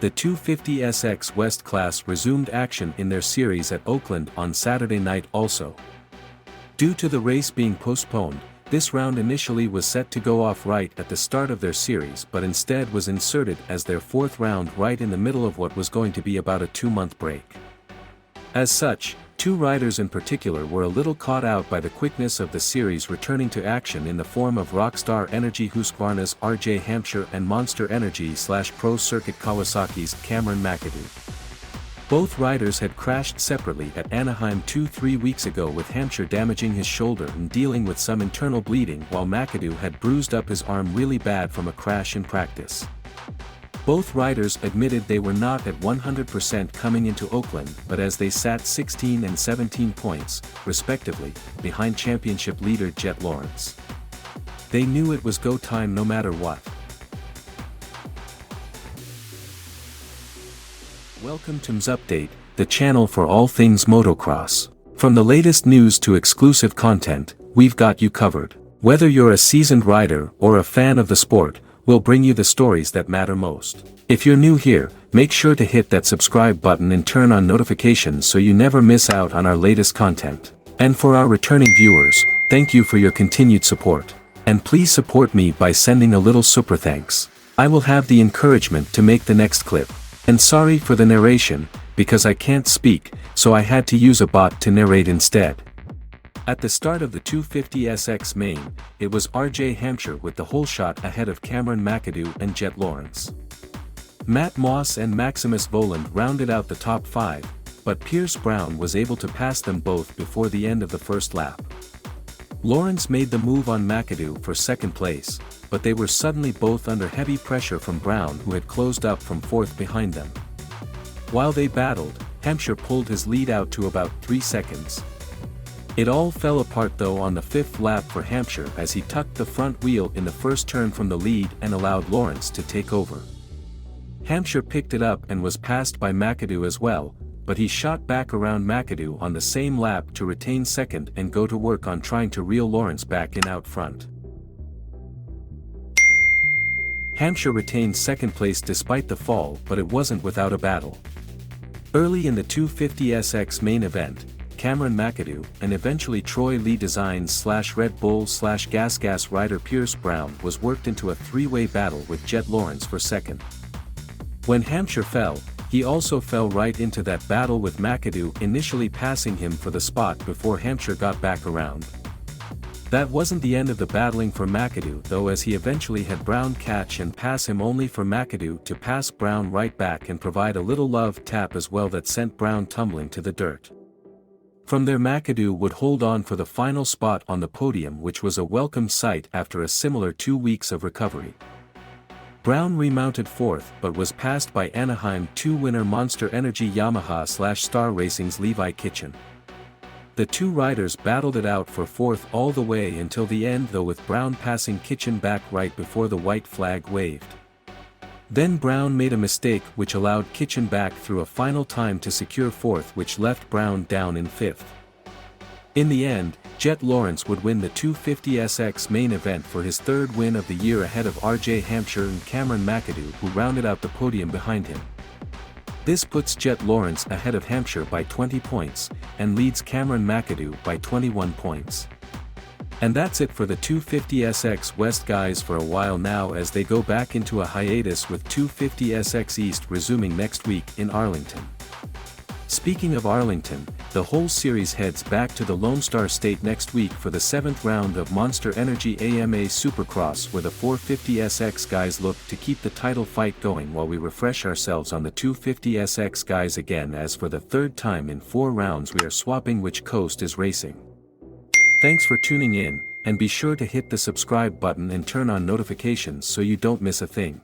The 250SX West class resumed action in their series at Oakland on Saturday night also. Due to the race being postponed, this round initially was set to go off right at the start of their series but instead was inserted as their fourth round right in the middle of what was going to be about a 2-month break. As such, two riders in particular were a little caught out by the quickness of the series returning to action in the form of Rockstar Energy Husqvarna's RJ Hampshire and Monster Energy / Pro Circuit Kawasaki's Cameron McAdoo. Both riders had crashed separately at Anaheim 2-3 weeks ago, with Hampshire damaging his shoulder and dealing with some internal bleeding, while McAdoo had bruised up his arm really bad from a crash in practice. Both riders admitted they were not at 100% coming into Oakland, but as they sat 16 and 17 points, respectively, behind championship leader Jett Lawrence, they knew it was go time no matter what. Welcome to MZ Update, the channel for all things motocross. From the latest news to exclusive content, we've got you covered. Whether you're a seasoned rider or a fan of the sport, we'll bring you the stories that matter most. If you're new here, make sure to hit that subscribe button and turn on notifications so you never miss out on our latest content. And for our returning viewers, thank you for your continued support. And please support me by sending a little super thanks. I will have the encouragement to make the next clip. And sorry for the narration, because I can't speak, so I had to use a bot to narrate instead. At the start of the 250SX main, it was RJ Hampshire with the whole shot ahead of Cameron McAdoo and Jett Lawrence. Matt Moss and Maximus Voland rounded out the top 5, but Pierce Brown was able to pass them both before the end of the first lap. Lawrence made the move on McAdoo for second place, but they were suddenly both under heavy pressure from Brown, who had closed up from fourth behind them. While they battled, Hampshire pulled his lead out to about 3 seconds. It all fell apart though on the 5th lap for Hampshire as he tucked the front wheel in the first turn from the lead and allowed Lawrence to take over. Hampshire picked it up and was passed by McAdoo as well, but he shot back around McAdoo on the same lap to retain second and go to work on trying to reel Lawrence back in out front. Hampshire retained second place despite the fall, but it wasn't without a battle. Early in the 250SX main event, Cameron McAdoo and eventually Troy Lee Designs / Red Bull / Gas rider Pierce Brown was worked into a 3-way battle with Jett Lawrence for second. When Hampshire fell, he also fell right into that battle with McAdoo initially passing him for the spot before Hampshire got back around. That wasn't the end of the battling for McAdoo though, as he eventually had Brown catch and pass him, only for McAdoo to pass Brown right back and provide a little love tap as well that sent Brown tumbling to the dirt. From there McAdoo would hold on for the final spot on the podium, which was a welcome sight after a similar 2 weeks of recovery. Brown remounted fourth but was passed by Anaheim 2 winner Monster Energy Yamaha / Star Racing's Levi Kitchen. The two riders battled it out for fourth all the way until the end though, with Brown passing Kitchen back right before the white flag waved. Then Brown made a mistake which allowed Kitchen back through a final time to secure fourth, which left Brown down in fifth. In the end, Jett Lawrence would win the 250SX main event for his 3rd win of the year ahead of RJ Hampshire and Cameron McAdoo, who rounded out the podium behind him. This puts Jett Lawrence ahead of Hampshire by 20 points, and leads Cameron McAdoo by 21 points. And that's it for the 250SX West guys for a while now, as they go back into a hiatus, with 250SX East resuming next week in Arlington. Speaking of Arlington, the whole series heads back to the Lone Star State next week for the 7th round of Monster Energy AMA Supercross, where the 450SX guys look to keep the title fight going while we refresh ourselves on the 250SX guys again, as for the 3rd time in 4 rounds we are swapping which coast is racing. Thanks for tuning in, and be sure to hit the subscribe button and turn on notifications so you don't miss a thing.